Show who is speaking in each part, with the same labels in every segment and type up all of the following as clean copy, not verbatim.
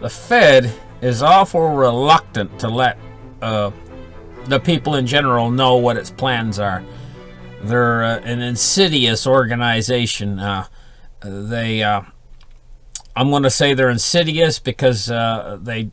Speaker 1: the Fed is awful reluctant to let the people in general know what its plans are. They're an insidious organization. I'm going to say they're insidious because they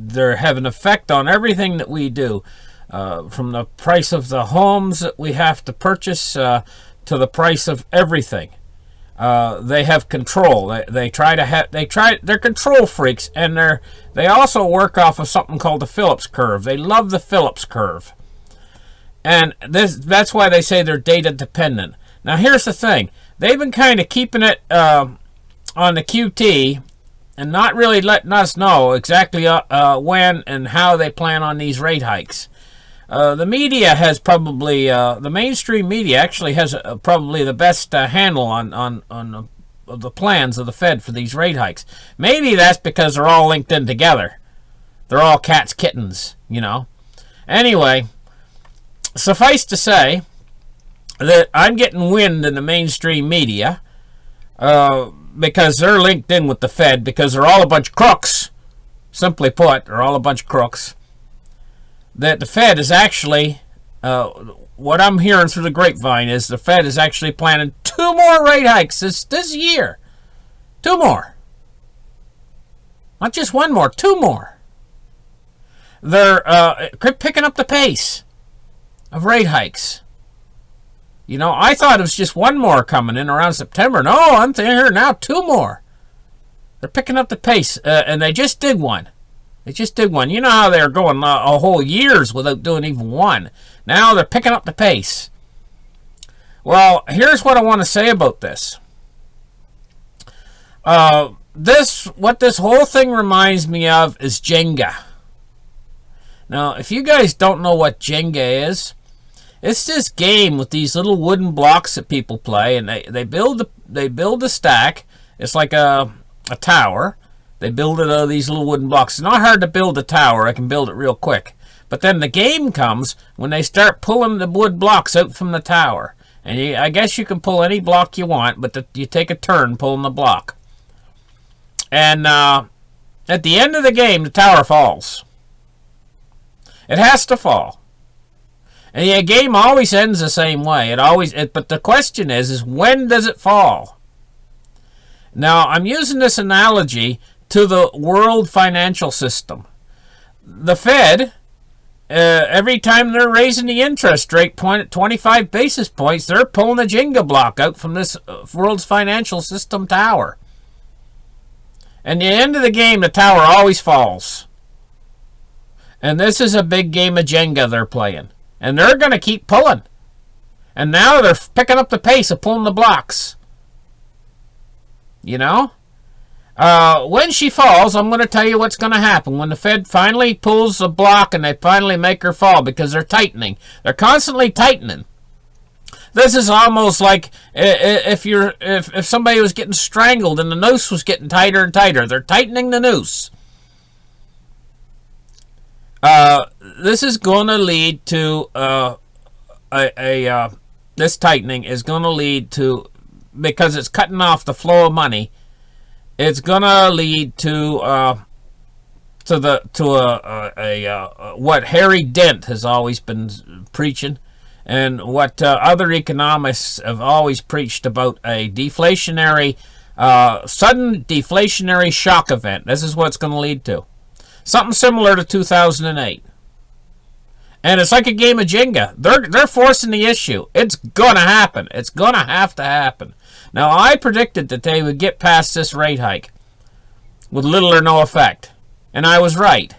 Speaker 1: have an effect on everything that we do, from the price of the homes that we have to purchase to the price of everything. They have control. They're control freaks, and they also work off of something called the Phillips curve. They love the Phillips curve. And that's why they say they're data dependent. Now here's the thing. They've been kind of keeping it on the QT and not really letting us know exactly when and how they plan on these rate hikes. The media has probably, the mainstream media actually has probably the best handle on the plans of the Fed for these rate hikes. Maybe that's because they're all linked in together. They're all cats, kittens, you know. Anyway, suffice to say that I'm getting wind in the mainstream media because they're linked in with the Fed, because they're all a bunch of crooks. Simply put, they're all a bunch of crooks. That the Fed is actually, what I'm hearing through the grapevine is the Fed is actually planning 2 more rate hikes this year. 2 more. Not just 1 more, 2 more. They're picking up the pace of rate hikes. You know, I thought it was just 1 more coming in around September. No, I'm here now, 2 more. They're picking up the pace, and they just did one. They just did one. You know how they're going a whole years without doing even one. Now they're picking up the pace. Well, here's what I want to say about this. What this whole thing reminds me of is Jinga. Now, if you guys don't know what Jinga is, it's this game with these little wooden blocks that people play, and they build a stack. It's like a tower. They build it out of these little wooden blocks. It's not hard to build a tower. I can build it real quick. But then the game comes when they start pulling the wood blocks out from the tower. And I guess you can pull any block you want, but you take a turn pulling the block. And at the end of the game, the tower falls. It has to fall. And the game always ends the same way. But the question is when does it fall? Now, I'm using this analogy to the world financial system. The Fed, every time they're raising the interest rate 25 basis points, they're pulling a Jenga block out from this world's financial system tower. And at the end of the game, the tower always falls. And this is a big game of Jenga they're playing. And they're going to keep pulling. And now they're picking up the pace of pulling the blocks. You know? When she falls, I'm going to tell you what's going to happen. When the Fed finally pulls the block and they finally make her fall, because they're tightening. They're constantly tightening. This is almost like if somebody was getting strangled and the noose was getting tighter and tighter. They're tightening the noose. This is going to lead to this tightening is going to lead to, because it's cutting off the flow of money. It's going to lead to what Harry Dent has always been preaching, and what other economists have always preached about: a deflationary, sudden deflationary shock event. This is what it's going to lead to. Something similar to 2008. And it's like a game of Jenga. They're forcing the issue. It's going to happen. It's going to have to happen. Now, I predicted that they would get past this rate hike with little or no effect. And I was right.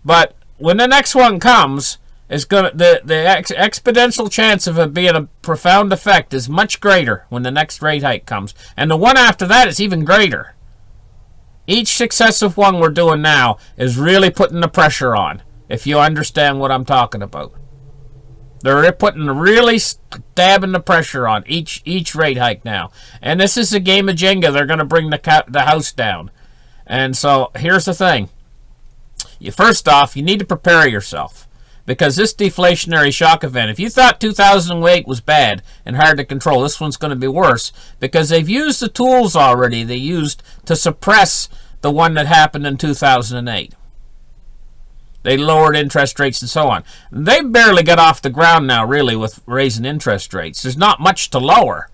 Speaker 1: But when the next one comes, it's the exponential chance of it being a profound effect is much greater when the next rate hike comes. And the one after that is even greater. Each successive one we're doing now is really putting the pressure on, if you understand what I'm talking about. They're putting really stabbing the pressure on each rate hike now. And this is a game of Jenga. They're going to bring the house down. And so here's the thing. First off, you need to prepare yourself. Because this deflationary shock event, if you thought 2008 was bad and hard to control, this one's going to be worse. Because they've used the tools already they used to suppress the one that happened in 2008. They lowered interest rates and so on. They barely got off the ground now, really, with raising interest rates. There's not much to lower.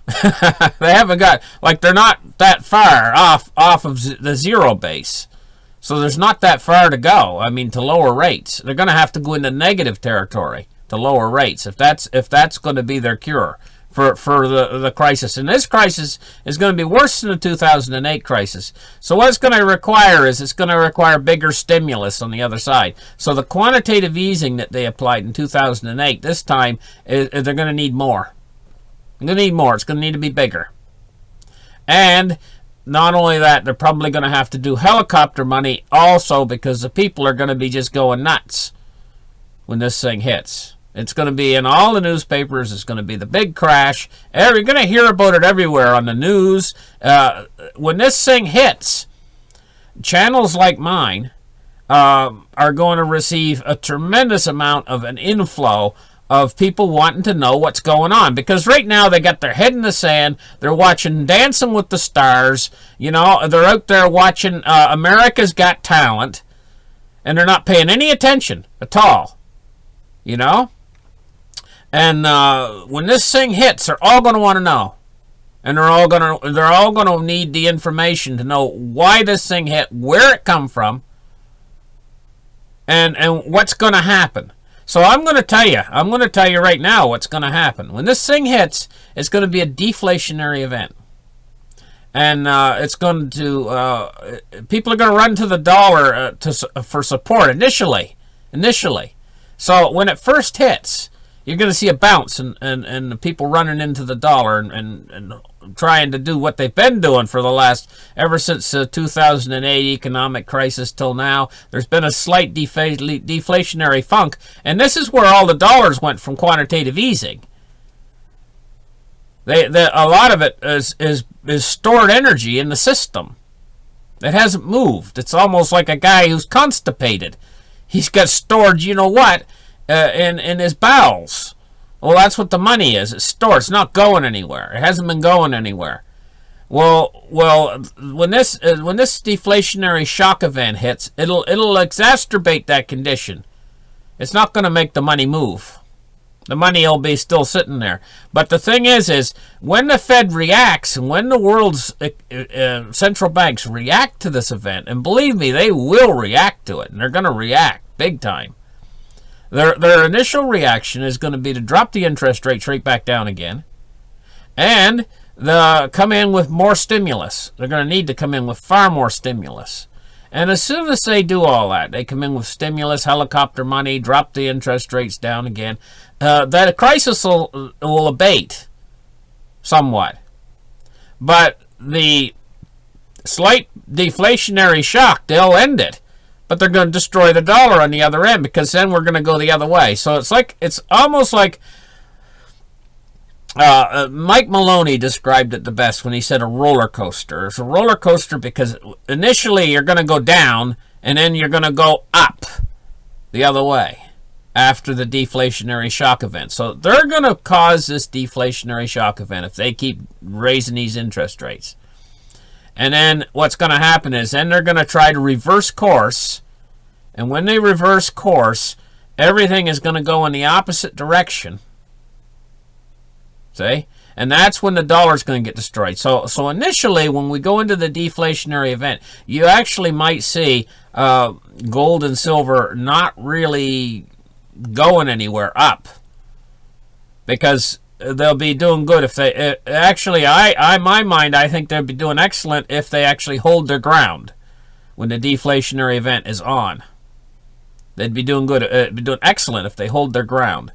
Speaker 1: They haven't got, like, they're not that far off of the zero base. So there's not that far to go, I mean, to lower rates. They're going to have to go into negative territory to lower rates if that's going to be their cure for the crisis. And this crisis is going to be worse than the 2008 crisis. So what it's going to require is it's going to require bigger stimulus on the other side. So the quantitative easing that they applied in 2008, this time, they're going to need more. They're going to need more. It's going to need to be bigger. And not only that, they're probably going to have to do helicopter money also, because the people are going to be just going nuts when this thing hits. It's going to be in all the newspapers. It's going to be the big crash. You're going to hear about it everywhere on the news. When this thing hits, channels like mine are going to receive a tremendous amount of an inflow of people wanting to know what's going on, because right now they got their head in the sand. They're watching Dancing with the Stars. You know, they're out there watching America's Got Talent, and they're not paying any attention at all. You know, and when this thing hits, they're all going to want to know, and they're all going to need the information to know why this thing hit, where it come from, and what's going to happen. So I'm going to tell you right now what's going to happen. When this thing hits, it's going to be a deflationary event. And it's going to, people are going to run to the dollar for support initially. So when it first hits, you're going to see a bounce and the people running into the dollar and trying to do what they've been doing for the last, ever since the 2008 economic crisis till now. There's been a slight deflationary funk, and this is where all the dollars went from quantitative easing. A lot of it is stored energy in the system. It hasn't moved. It's almost like a guy who's constipated. He's got stored, you know what, in his bowels. Well, that's what the money is. It's stored. It's not going anywhere. It hasn't been going anywhere. Well, when this deflationary shock event hits, it'll exacerbate that condition. It's not going to make the money move. The money will be still sitting there. But the thing is when the Fed reacts, and when the world's central banks react to this event, and believe me, they will react to it, and they're going to react big time. Their initial reaction is going to be to drop the interest rates right back down again, and come in with more stimulus. They're going to need to come in with far more stimulus. And as soon as they do all that, they come in with stimulus, helicopter money, drop the interest rates down again, that crisis will abate somewhat. But the slight deflationary shock, they'll end it. But they're going to destroy the dollar on the other end, because then we're going to go the other way. So it's almost like Mike Maloney described it the best when he said a roller coaster. It's a roller coaster because initially you're going to go down, and then you're going to go up the other way after the deflationary shock event. So they're going to cause this deflationary shock event if they keep raising these interest rates. And then what's going to happen is then they're going to try to reverse course. And when they reverse course, everything is going to go in the opposite direction. See? And that's when the dollar is going to get destroyed. So initially, when we go into the deflationary event, you actually might see gold and silver not really going anywhere up, because they'll be doing good if they actually. My mind, I think they'll be doing excellent if they actually hold their ground when the deflationary event is on. They'd be doing good. Be doing excellent if they hold their ground.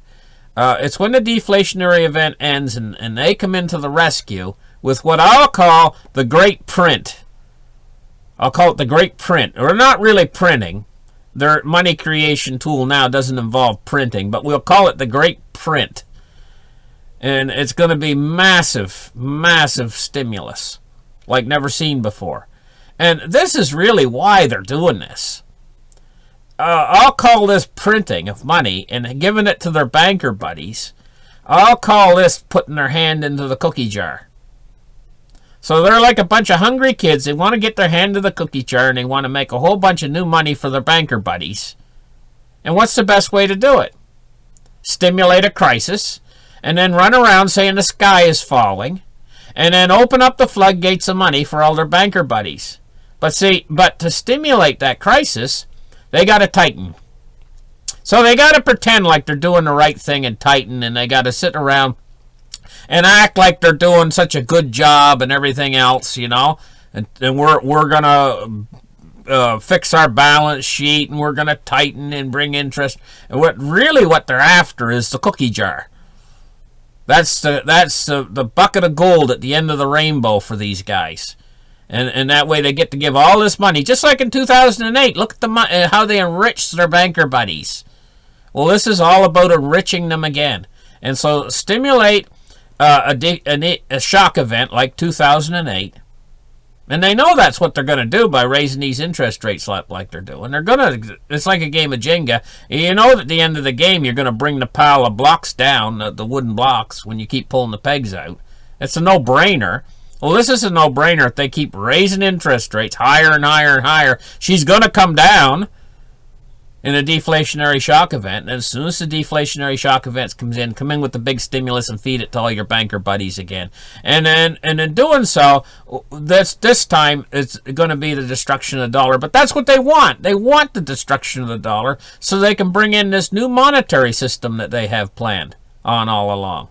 Speaker 1: It's when the deflationary event ends and they come into the rescue with what I'll call the great print. I'll call it the great print. We're not really printing. Their money creation tool now doesn't involve printing, but we'll call it the great print. And it's going to be massive, massive stimulus like never seen before. And this is really why they're doing this. I'll call this printing of money and giving it to their banker buddies. I'll call this putting their hand into the cookie jar. So they're like a bunch of hungry kids. They want to get their hand to the cookie jar, and they want to make a whole bunch of new money for their banker buddies. And what's the best way to do it? Stimulate a crisis, and then run around saying the sky is falling, and then open up the floodgates of money for all their banker buddies. But to stimulate that crisis, they got to tighten. So they got to pretend like they're doing the right thing and tighten, and they got to sit around and act like they're doing such a good job and everything else, you know. And we're gonna fix our balance sheet, and we're gonna tighten and bring interest. And what they're after is the cookie jar. That's the bucket of gold at the end of the rainbow for these guys. And that way they get to give all this money, just like in 2008. Look at how they enriched their banker buddies. Well, this is all about enriching them again. And so stimulate a shock event like 2008. And they know that's what they're going to do by raising these interest rates like they're doing. It's like a game of Jinga. You know that at the end of the game, you're going to bring the pile of blocks down, the wooden blocks, when you keep pulling the pegs out. It's a no-brainer. Well, this is a no-brainer. If they keep raising interest rates higher and higher and higher, she's going to come down in a deflationary shock event. And as soon as the deflationary shock event comes in, come in with the big stimulus and feed it to all your banker buddies again. And in doing so, this time it's going to be the destruction of the dollar. But that's what they want. They want the destruction of the dollar so they can bring in this new monetary system that they have planned on all along.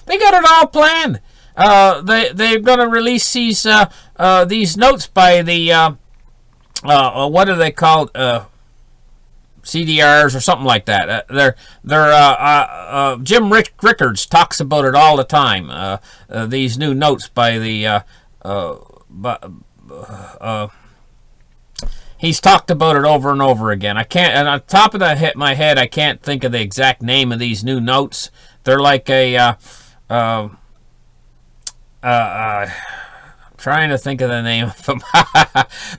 Speaker 1: They got it all planned. They're going to release these notes by the what are they called? CDRs or something like that. Jim Rickards talks about it all the time. These new notes by the he's talked about it over and over again. I can't, and on top of my head, I can't think of the exact name of these new notes. They're like a trying to think of the name of them.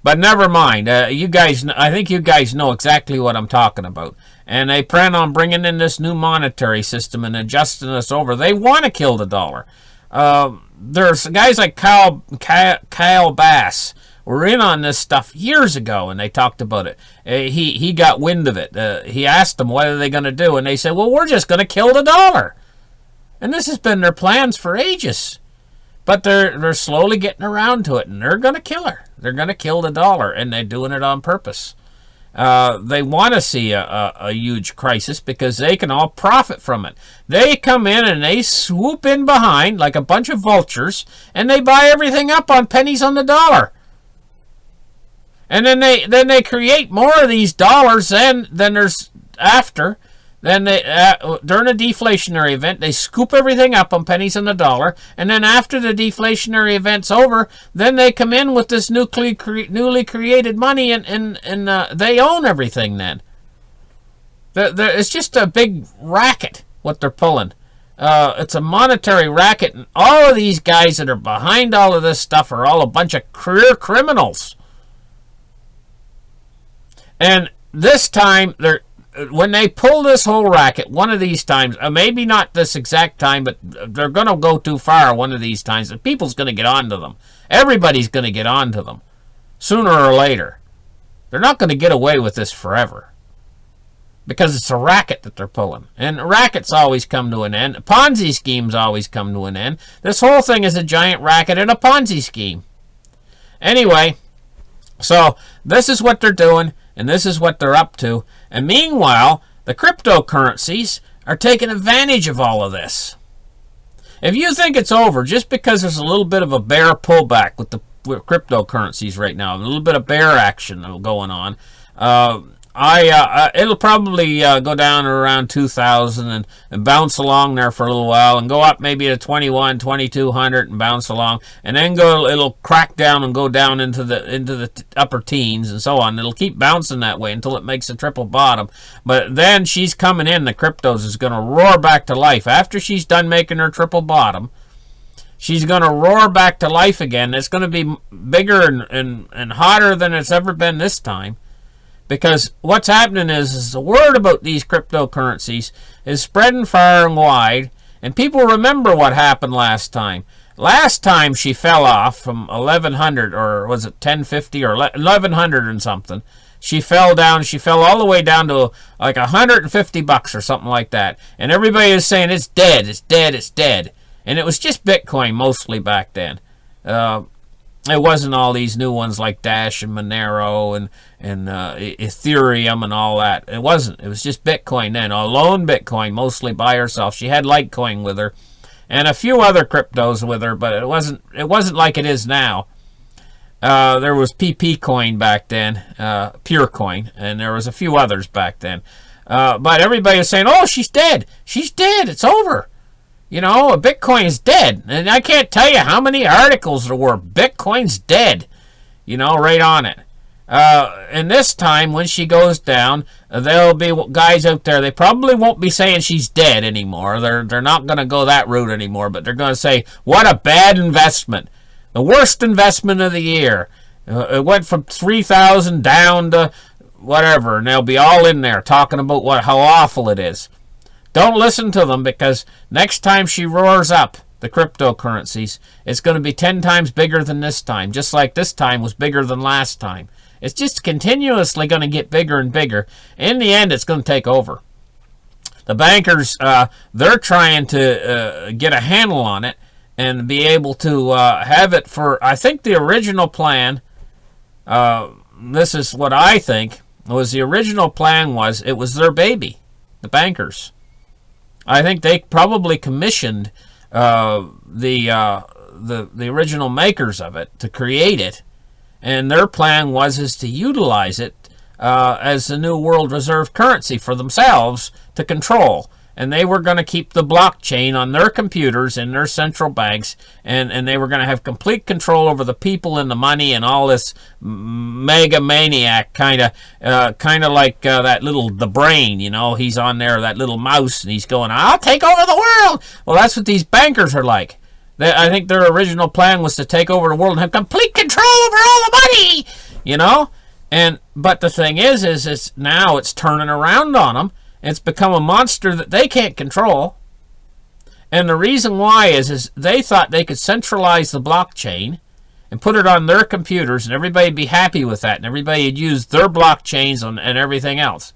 Speaker 1: But never mind. You guys, I think you guys know exactly what I'm talking about. And they plan on bringing in this new monetary system and adjusting us over. They want to kill the dollar. There's guys like Kyle Bass were in on this stuff years ago, and they talked about it. He got wind of it. He asked them what are they going to do, and they said, well, we're just going to kill the dollar. And this has been their plans for ages. But they're slowly getting around to it, and they're going to kill her. They're going to kill the dollar, and they're doing it on purpose. They want to see a huge crisis because they can all profit from it. They come in and they swoop in behind like a bunch of vultures, and they buy everything up on pennies on the dollar. And then they create more of these dollars than there's after. Then they, during a deflationary event, they scoop everything up on pennies on the dollar, and then after the deflationary event's over, then they come in with this newly created money, and they own everything then. It's just a big racket, what they're pulling. It's a monetary racket, and all of these guys that are behind all of this stuff are all a bunch of career criminals. And this time, when they pull this whole racket, one of these times, maybe not this exact time, but they're going to go too far one of these times, and people's going to get onto them. Everybody's going to get onto them, sooner or later. They're not going to get away with this forever, because it's a racket that they're pulling. And rackets always come to an end. Ponzi schemes always come to an end. This whole thing is a giant racket and a Ponzi scheme. Anyway, so this is what they're doing, and this is what they're up to. And meanwhile, the cryptocurrencies are taking advantage of all of this. If you think it's over just because there's a little bit of a bear pullback with cryptocurrencies right now, a little bit of bear action going on, it'll probably go down to around 2,000 and bounce along there for a little while and go up maybe to 21, 2,200 and bounce along, and then it'll crack down and go down into the upper teens and so on. It'll keep bouncing that way until it makes a triple bottom. But then she's coming in. The cryptos is going to roar back to life after she's done making her triple bottom. She's going to roar back to life again. It's going to be bigger and hotter than it's ever been this time. Because what's happening is the word about these cryptocurrencies is spreading far and wide, and people remember what happened last time. Last time she fell off from 1100, or was it 1050 or 1100 and something. She fell down. She fell all the way down to like $150 or something like that. And everybody was saying it's dead, it's dead, it's dead. And it was just Bitcoin mostly back then. It wasn't all these new ones like Dash and Monero and Ethereum and all that. It wasn't. It was just Bitcoin then. A lone Bitcoin, mostly by herself. She had Litecoin with her, and a few other cryptos with her, but it wasn't like it is now. There was PP Coin back then, Pure Coin, and there was a few others back then. But everybody was saying, "Oh, she's dead. She's dead. It's over." You know, Bitcoin is dead. And I can't tell you how many articles there were. Bitcoin's dead. You know, right on it. And this time, when she goes down, there'll be guys out there. They probably won't be saying she's dead anymore. They're not going to go that route anymore. But they're going to say, what a bad investment. The worst investment of the year. It went from 3,000 down to whatever. And they'll be all in there talking about how awful it is. Don't listen to them, because next time she roars up the cryptocurrencies, it's going to be 10 times bigger than this time, just like this time was bigger than last time. It's just continuously going to get bigger and bigger. In the end, it's going to take over. The bankers, they're trying to get a handle on it and be able to have it for, I think the original plan, this is what I think, was the original plan was it was their baby, the bankers. I think they probably commissioned the original makers of it to create it, and their plan is to utilize it as the new world reserve currency for themselves to control. And they were going to keep the blockchain on their computers in their central banks, and they were going to have complete control over the people and the money and all this mega maniac kind of like that little the brain, you know, he's on there, that little mouse, and he's going, I'll take over the world. Well, that's what these bankers are like. I think their original plan was to take over the world and have complete control over all the money, you know. But the thing is now it's turning around on them. It's become a monster that they can't control. And the reason why is they thought they could centralize the blockchain and put it on their computers, and everybody would be happy with that, and everybody would use their blockchains and everything else.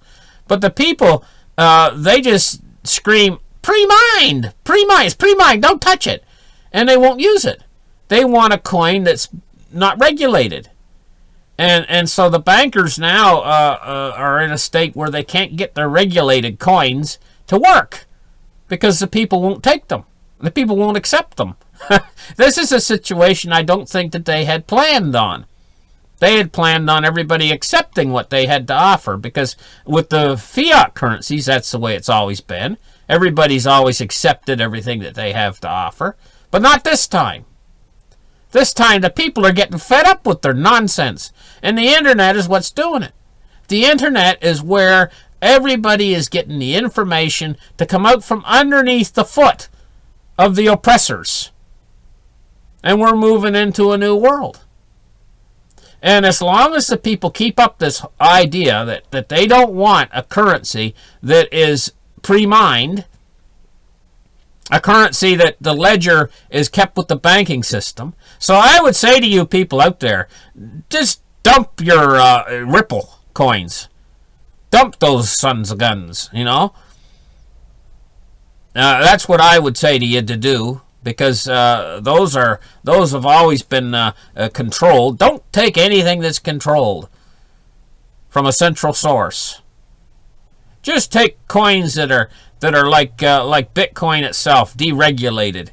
Speaker 1: But the people, they just scream, pre-mined, it's pre-mined, don't touch it. And they won't use it. They want a coin that's not regulated. And so the bankers now are in a state where they can't get their regulated coins to work because the people won't take them. The people won't accept them. This is a situation I don't think that they had planned on. They had planned on everybody accepting what they had to offer, because with the fiat currencies, that's the way it's always been. Everybody's always accepted everything that they have to offer, but not this time. This time, the people are getting fed up with their nonsense. And the internet is what's doing it. The internet is where everybody is getting the information to come out from underneath the foot of the oppressors. And we're moving into a new world. And as long as the people keep up this idea that they don't want a currency that is pre-mined, a currency that the ledger is kept with the banking system. So I would say to you people out there, just dump your Ripple coins. Dump those sons of guns, you know. That's what I would say to you to do, because those have always been controlled. Don't take anything that's controlled from a central source. Just take coins that are like Bitcoin itself, deregulated.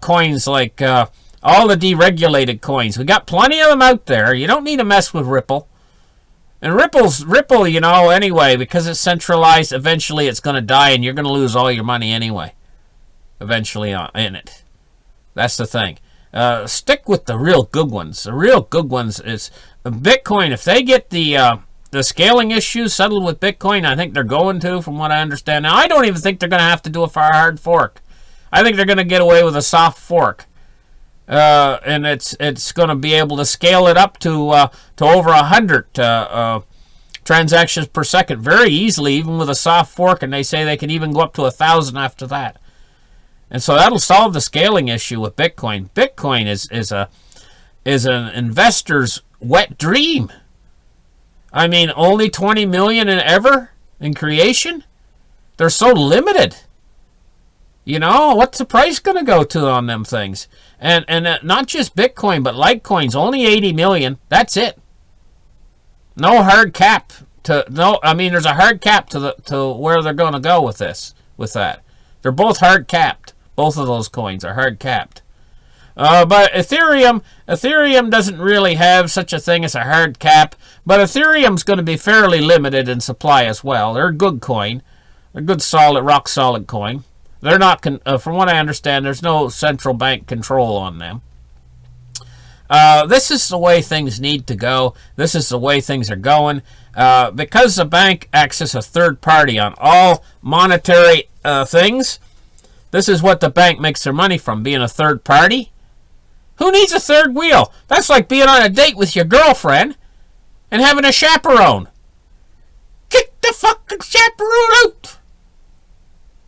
Speaker 1: Coins like all the deregulated coins. We got plenty of them out there. You don't need to mess with Ripple. And Ripple, you know, anyway, because it's centralized, eventually it's going to die, and you're going to lose all your money anyway. Eventually in it. That's the thing. Stick with the real good ones. The real good ones is Bitcoin. If they get the scaling issues settled with Bitcoin, I think they're going to, from what I understand. Now, I don't even think they're going to have to do a hard fork. I think they're going to get away with a soft fork. And it's going to be able to scale it up to over 100 transactions per second very easily, even with a soft fork, and they say they can even go up to 1,000 after that. And so that'll solve the scaling issue with Bitcoin. Bitcoin is an investor's wet dream. I mean, only 20 million in creation? They're so limited. You know, what's the price going to go to on them things? And not just Bitcoin, but Litecoin's only 80 million. That's it. No hard cap there's a hard cap to where they're going to go with that. They're both hard capped. Both of those coins are hard capped. But Ethereum doesn't really have such a thing as a hard cap, but Ethereum's going to be fairly limited in supply as well. They're a good coin. They're a good solid, rock solid coin. They're not, from what I understand, there's no central bank control on them. This is the way things need to go. This is the way things are going. Because the bank acts as a third party on all monetary things, this is what the bank makes their money from, being a third party. Who needs a third wheel? That's like being on a date with your girlfriend and having a chaperone. Kick the fucking chaperone out.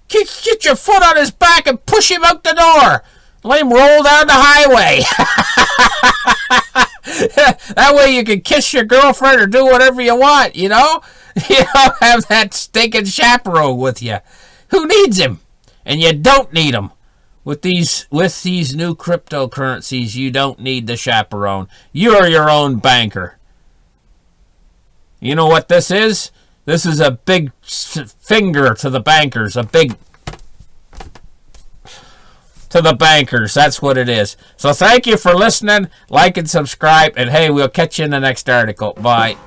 Speaker 1: Get your foot on his back and push him out the door. Let him roll down the highway. That way you can kiss your girlfriend or do whatever you want, you know? You don't have that stinking chaperone with you. Who needs him? And you don't need him. With these new cryptocurrencies, you don't need the chaperone. You're your own banker. You know what this is? This is a big finger to the bankers. A big to the bankers. That's what it is. So thank you for listening. Like and subscribe. And hey, we'll catch you in the next article. Bye.